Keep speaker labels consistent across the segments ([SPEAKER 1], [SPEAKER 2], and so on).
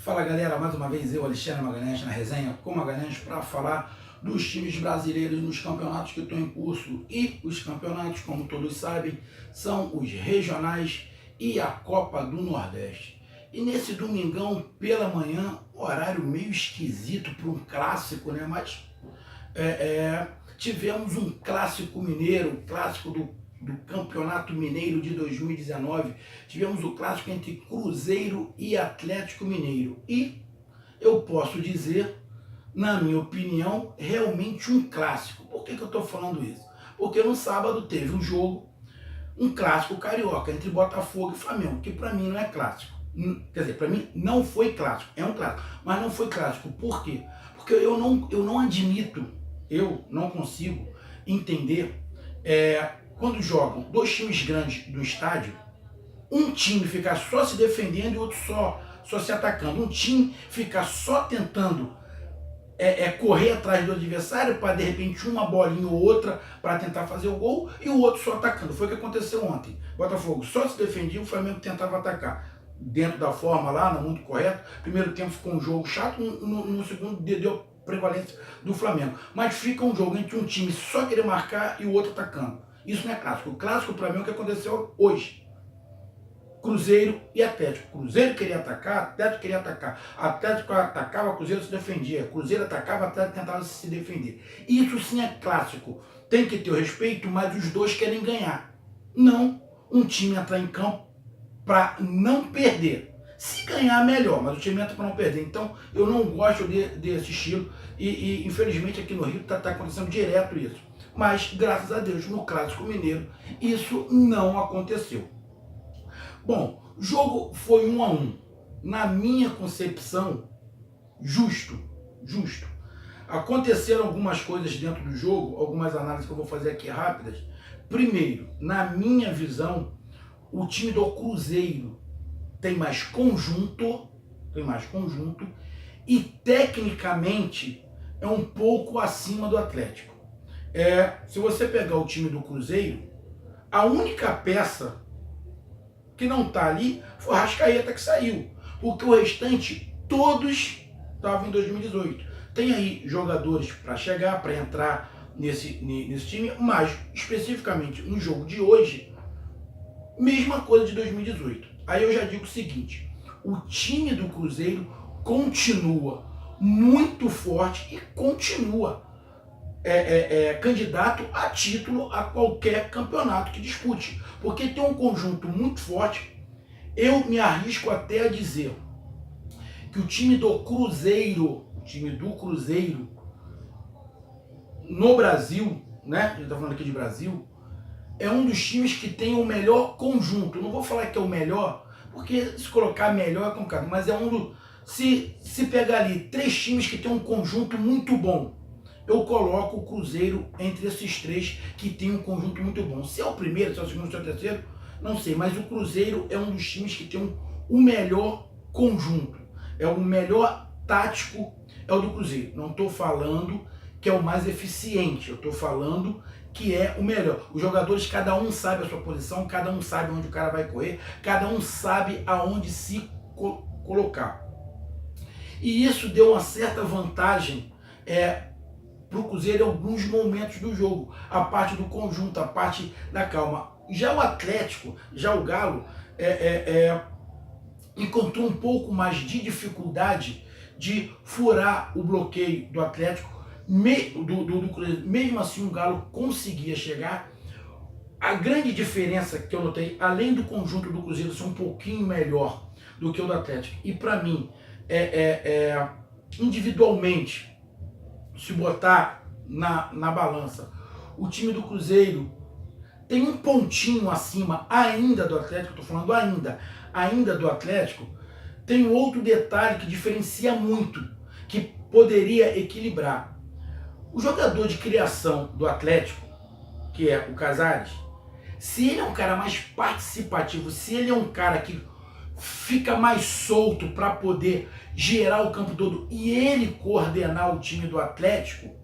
[SPEAKER 1] Fala galera, mais uma vez eu, Alexandre Magalhães, na resenha com Magalhães para falar dos times brasileiros nos campeonatos que estão em curso. E os campeonatos, como todos sabem, são os regionais e a Copa do Nordeste. E nesse domingão pela manhã, horário meio esquisito para um clássico, né? Mas tivemos um clássico mineiro, clássico do Campeonato Mineiro de 2019, tivemos o clássico entre Cruzeiro e Atlético Mineiro. E eu posso dizer, na minha opinião, realmente um clássico. Por que eu estou falando isso? Porque no sábado teve um jogo, um clássico carioca entre Botafogo e Flamengo, que para mim não é clássico. Quer dizer, para mim não foi clássico, é um clássico, mas não foi clássico. Por quê? Porque eu não admito, eu não consigo entender quando jogam dois times grandes do estádio, um time ficar só se defendendo e outro só se atacando. Um time ficar só tentando correr atrás do adversário para de repente uma bolinha ou outra para tentar fazer o gol e o outro só atacando. Foi o que aconteceu ontem. Botafogo só se defendia, o Flamengo tentava atacar dentro da forma lá, não muito correto. Primeiro tempo ficou um jogo chato, no segundo deu prevalência do Flamengo. Mas fica um jogo entre um time só querer marcar e o outro atacando. Isso não é clássico. O clássico para mim é o que aconteceu hoje. Cruzeiro e Atlético. Cruzeiro queria atacar, Atlético queria atacar. Atlético atacava, Cruzeiro se defendia. Cruzeiro atacava, Atlético tentava se defender. Isso sim é clássico. Tem que ter o respeito, mas os dois querem ganhar. Não um time entrar em campo para não perder. Se ganhar, melhor, mas o time entra para não perder. Então, eu não gosto desse estilo e infelizmente aqui no Rio está acontecendo direto isso. Mas, graças a Deus, no Clássico Mineiro, isso não aconteceu. Bom, o jogo foi 1-1. Na minha concepção, justo. Aconteceram algumas coisas dentro do jogo, algumas análises que eu vou fazer aqui rápidas. Primeiro, na minha visão, o time do Cruzeiro tem mais conjunto e tecnicamente é um pouco acima do Atlético. Se você pegar o time do Cruzeiro, a única peça que não está ali foi a Arrascaeta, que saiu, porque o restante todos estavam em 2018. Tem aí jogadores para chegar, para entrar nesse time, mas especificamente no jogo de hoje, mesma coisa de 2018. Aí eu já digo o seguinte, o time do Cruzeiro continua muito forte e continua candidato a título a qualquer campeonato que dispute, porque tem um conjunto muito forte. Eu me arrisco até a dizer que o time do Cruzeiro no Brasil, né? A gente está falando aqui de Brasil, é um dos times que tem o melhor conjunto. Não vou falar que é o melhor, porque se colocar melhor é complicado, mas é um do... Se pegar ali três times que tem um conjunto muito bom, eu coloco o Cruzeiro entre esses três que tem um conjunto muito bom. Se é o primeiro, se é o segundo, se é o terceiro, não sei, mas o Cruzeiro é um dos times que tem o melhor conjunto, é o melhor tático, é o do Cruzeiro. Não estou falando que é o mais eficiente, eu estou falando que é o melhor. Os jogadores, cada um sabe a sua posição, cada um sabe onde o cara vai correr, cada um sabe aonde se colocar. E isso deu uma certa vantagem para o Cruzeiro em alguns momentos do jogo, a parte do conjunto, a parte da calma. Já o Atlético, já o Galo, encontrou um pouco mais de dificuldade de furar o bloqueio do Atlético, do Cruzeiro. Mesmo assim o Galo conseguia chegar. A grande diferença que eu notei, além do conjunto do Cruzeiro ser um pouquinho melhor do que o do Atlético, e para mim, individualmente, se botar na balança, o time do Cruzeiro tem um pontinho acima ainda do Atlético, estou falando ainda do Atlético. Tem um outro detalhe que diferencia muito, que poderia equilibrar. O jogador de criação do Atlético, que é o Casares, se ele é um cara mais participativo, se ele é um cara que fica mais solto para poder gerar o campo todo e ele coordenar o time do Atlético,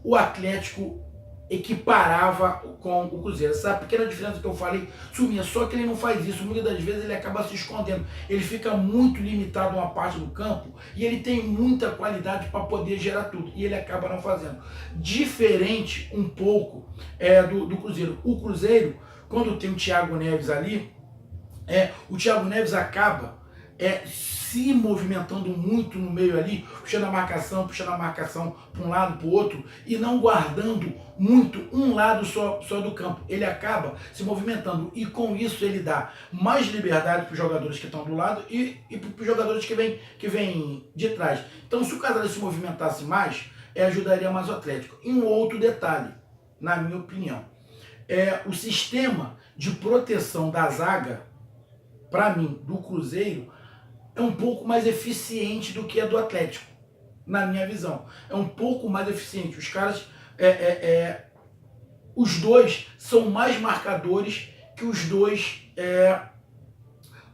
[SPEAKER 1] o Atlético equiparava com o Cruzeiro. Essa pequena diferença que eu falei sumia, só que ele não faz isso. Muitas das vezes ele acaba se escondendo. Ele fica muito limitado a uma parte do campo e ele tem muita qualidade para poder gerar tudo. E ele acaba não fazendo. Diferente um pouco do Cruzeiro. O Cruzeiro, quando tem o Thiago Neves ali, o Thiago Neves acaba se movimentando muito no meio ali, puxando a marcação para um lado, para o outro, e não guardando muito um lado só do campo. Ele acaba se movimentando e com isso ele dá mais liberdade para os jogadores que estão do lado e para os jogadores que vêm de trás. Então, se o Casares se movimentasse mais, ajudaria mais o Atlético. E um outro detalhe, na minha opinião, o sistema de proteção da zaga, para mim, do Cruzeiro, é um pouco mais eficiente do que a do Atlético, na minha visão. É um pouco mais eficiente. Os caras, os dois são mais marcadores que os dois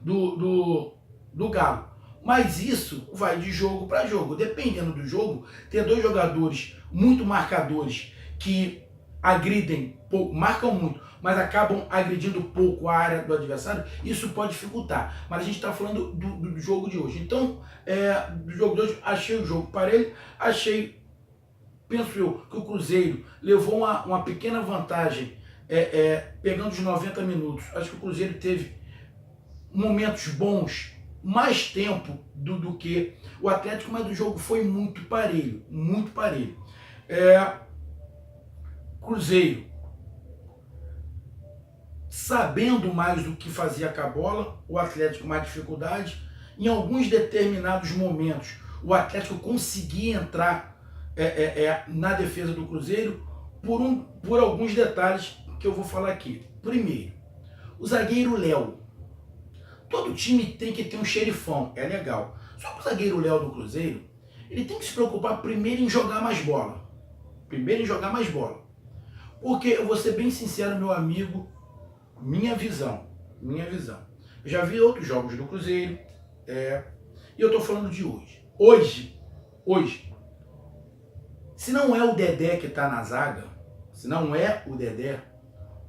[SPEAKER 1] do Galo. Mas isso vai de jogo para jogo. Dependendo do jogo, ter dois jogadores muito marcadores que agridem pouco, marcam muito, mas acabam agredindo pouco a área do adversário, isso pode dificultar. Mas a gente está falando do jogo de hoje. Então, do jogo de hoje, achei o jogo parelho, penso eu, que o Cruzeiro levou uma pequena vantagem, pegando os 90 minutos. Acho que o Cruzeiro teve momentos bons, mais tempo do que o Atlético, mas o jogo foi muito parelho, muito parelho. Cruzeiro sabendo mais do que fazia com a bola, o Atlético mais dificuldade. Em alguns determinados momentos, o Atlético conseguia entrar na defesa do Cruzeiro por alguns detalhes que eu vou falar aqui. Primeiro, o zagueiro Léo. Todo time tem que ter um xerifão, é legal. Só que o zagueiro Léo do Cruzeiro, ele tem que se preocupar primeiro em jogar mais bola. Porque, eu vou ser bem sincero, meu amigo, minha visão. Eu já vi outros jogos do Cruzeiro, e eu tô falando de hoje. Hoje, se não é o Dedé que tá na zaga,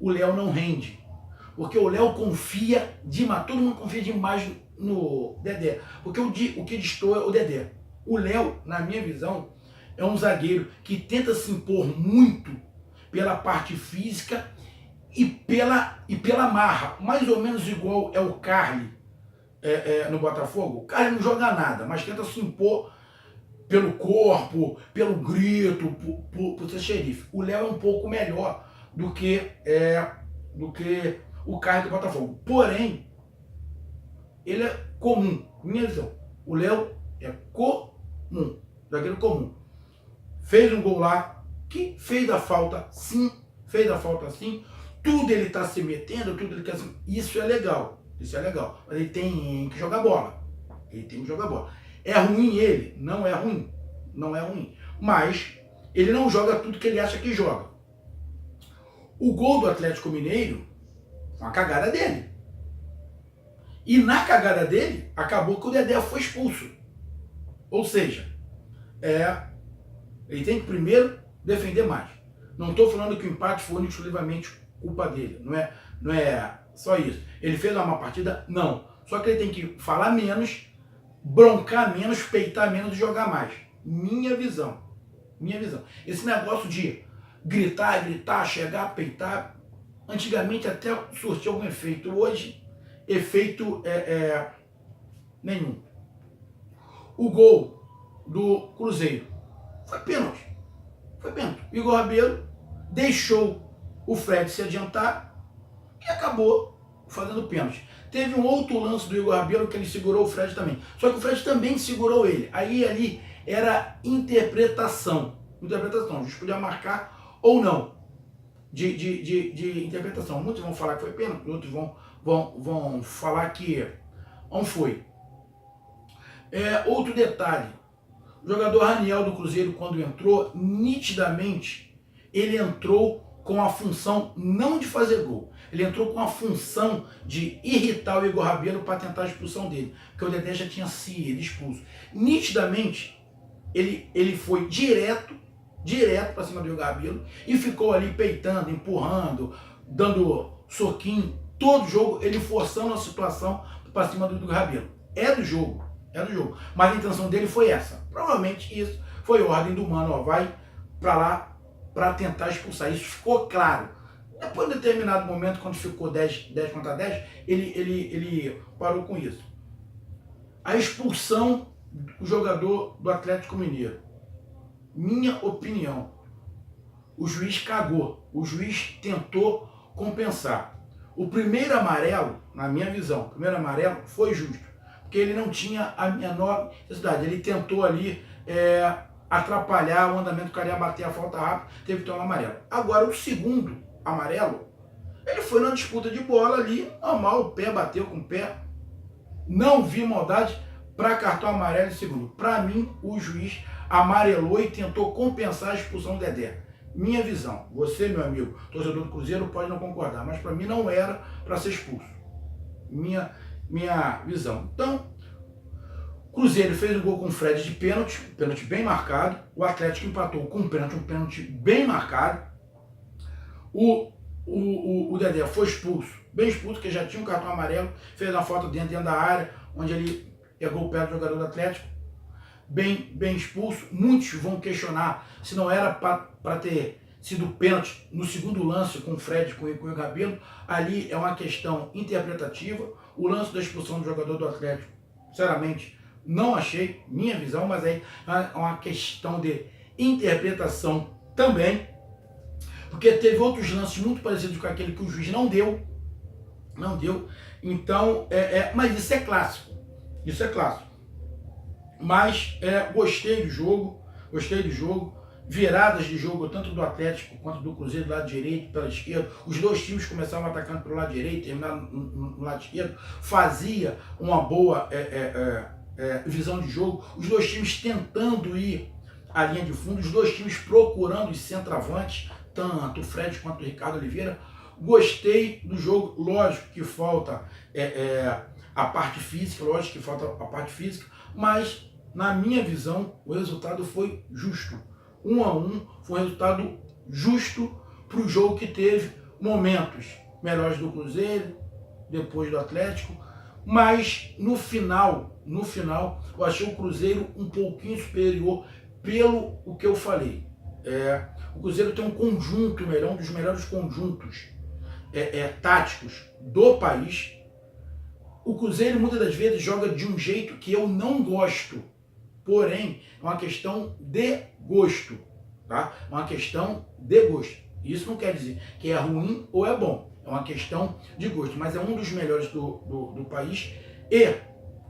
[SPEAKER 1] o Léo não rende. Porque o Léo confia demais, todo mundo confia demais no Dedé. Porque o que destoa é o Dedé. O Léo, na minha visão, é um zagueiro que tenta se impor muito pela parte física e pela marra. Mais ou menos igual é o Carly no Botafogo. O Carly não joga nada, mas tenta se impor pelo corpo, pelo grito, por ser xerife. O Léo é um pouco melhor do que o Carly do Botafogo. Porém, ele é comum, minha visão. O Léo é comum, zagueiro comum. Fez um gol lá, que fez a falta sim. Tudo ele tá se metendo, tudo ele quer se... Isso é legal. Mas ele tem que jogar bola. É ruim ele? Não é ruim. Mas ele não joga tudo que ele acha que joga. O gol do Atlético Mineiro foi uma cagada dele. E na cagada dele, acabou que o Dedé foi expulso. Ou seja, ele tem que primeiro defender mais. Não estou falando que o empate foi exclusivamente culpa dele. Não é só isso. Ele fez uma má partida? Não. Só que ele tem que falar menos, broncar menos, peitar menos e jogar mais. Minha visão. Esse negócio de gritar, chegar, peitar, antigamente até surtiu algum efeito. Hoje, efeito nenhum. O gol do Cruzeiro foi pênalti. Igor Rabelo deixou o Fred se adiantar e acabou fazendo pênalti. Teve um outro lance do Igor Rabelo que ele segurou o Fred também. Só que o Fred também segurou ele. Aí ali era interpretação. O juiz podia marcar ou não. De interpretação. Muitos vão falar que foi pênalti, outros vão falar que não foi. Outro detalhe. O jogador Raniel do Cruzeiro, quando entrou, nitidamente, ele entrou com a função não de fazer gol. Ele entrou com a função de irritar o Igor Rabelo para tentar a expulsão dele. Porque o Dedé já tinha sido expulso. Nitidamente, ele foi direto direto para cima do Igor Rabelo e ficou ali peitando, empurrando, dando soquinho. Todo jogo ele forçando a situação para cima do Igor Rabelo. É do jogo. Mas a intenção dele foi essa. Provavelmente isso foi ordem do mano, ó, vai para lá para tentar expulsar. Isso ficou claro. Depois de determinado momento, quando ficou 10 contra 10, ele parou com isso. A expulsão do jogador do Atlético Mineiro. Minha opinião. O juiz cagou. O juiz tentou compensar. O primeiro amarelo, na minha visão, o primeiro amarelo foi justo. Porque ele não tinha a menor necessidade. Ele tentou ali atrapalhar o andamento, o cara ia bater a falta rápida, teve que tomar amarelo. Agora, o segundo amarelo, ele foi na disputa de bola ali, normal, o pé bateu com o pé. Não vi maldade para cartão amarelo em segundo. Para mim, o juiz amarelou e tentou compensar a expulsão do Dedé. Minha visão. Você, meu amigo, torcedor do Cruzeiro, pode não concordar, mas para mim não era para ser expulso. Minha visão. Então, o Cruzeiro fez um gol com o Fred de pênalti, pênalti bem marcado. O Atlético empatou com um pênalti bem marcado. O Dedé foi expulso, bem expulso, porque já tinha um cartão amarelo, fez uma falta dentro da área, onde ele pegou o pé do jogador do Atlético, bem expulso. Muitos vão questionar se não era para ter sido pênalti no segundo lance com o Fred, com o Igor Rabelo. Ali é uma questão interpretativa. O lance da expulsão do jogador do Atlético, sinceramente, não achei, minha visão, mas aí é uma questão de interpretação também. Porque teve outros lances muito parecidos com aquele que o juiz não deu. Então, mas isso é clássico. Mas gostei do jogo. Viradas de jogo, tanto do Atlético quanto do Cruzeiro, do lado direito, pela esquerda. Os dois times começavam atacando pelo lado direito, terminaram no lado esquerdo. Fazia uma boa visão de jogo. Os dois times tentando ir à linha de fundo. Os dois times procurando os centroavantes, tanto o Fred quanto o Ricardo Oliveira. Gostei do jogo. Lógico que falta a parte física, mas na minha visão o resultado foi justo. 1-1 foi um resultado justo para o jogo que teve momentos melhores do Cruzeiro, depois do Atlético, mas no final eu achei o Cruzeiro um pouquinho superior pelo o que eu falei. O Cruzeiro tem um conjunto melhor, um dos melhores conjuntos táticos do país. O Cruzeiro muitas das vezes joga de um jeito que eu não gosto, porém é uma questão de gosto, tá? Uma questão de gosto. Isso não quer dizer que é ruim ou é bom, é uma questão de gosto, mas é um dos melhores do país. E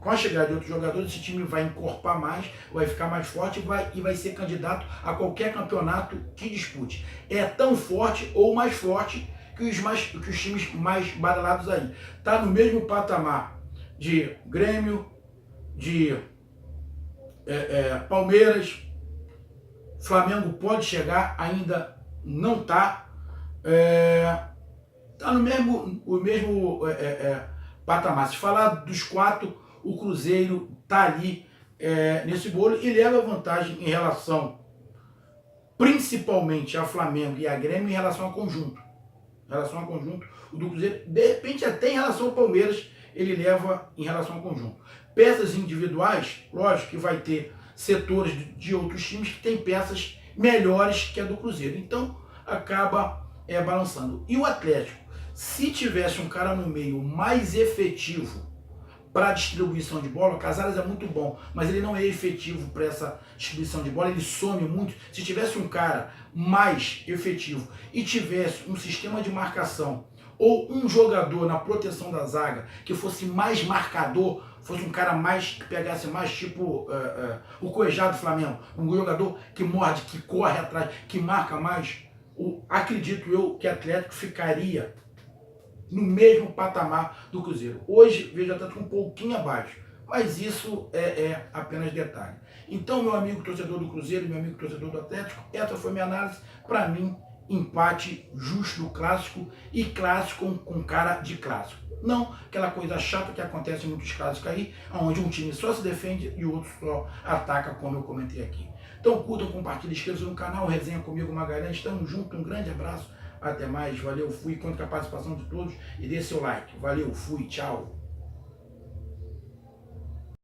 [SPEAKER 1] com a chegada de outros jogadores, esse time vai encorpar mais, vai ficar mais forte e vai ser candidato a qualquer campeonato que dispute. É tão forte ou mais forte que os times mais badalados aí. Tá no mesmo patamar de Grêmio, de Palmeiras. Flamengo pode chegar, ainda não tá. Tá no mesmo patamar. Se falar dos quatro, o Cruzeiro tá ali nesse bolo e leva vantagem em relação, principalmente a Flamengo e a Grêmio, em relação ao conjunto. O do Cruzeiro, de repente até em relação ao Palmeiras, ele leva em relação ao conjunto. Peças individuais, lógico que vai ter setores de outros times que têm peças melhores que a do Cruzeiro. Então, acaba balançando. E o Atlético, se tivesse um cara no meio mais efetivo para distribuição de bola, o Casares é muito bom, mas ele não é efetivo para essa distribuição de bola, ele some muito. Se tivesse um cara mais efetivo e tivesse um sistema de marcação ou um jogador na proteção da zaga que fosse mais marcador, fosse um cara mais que pegasse mais tipo o Cuejá do Flamengo, um jogador que morde, que corre atrás, que marca mais, acredito eu que o Atlético ficaria no mesmo patamar do Cruzeiro. Hoje vejo o Atlético um pouquinho abaixo, mas isso é apenas detalhe. Então, meu amigo torcedor do Cruzeiro, meu amigo torcedor do Atlético, essa foi minha análise. Para mim, empate justo do clássico e clássico com cara de clássico. Não aquela coisa chata que acontece em muitos clássicos aí, onde um time só se defende e o outro só ataca, como eu comentei aqui. Então, Então curtam, compartilhem, inscrevam-se no canal, resenha comigo Magalhães, estamos juntos, um grande abraço, até mais, valeu, fui, conto com a participação de todos e dê seu like, valeu, fui, tchau.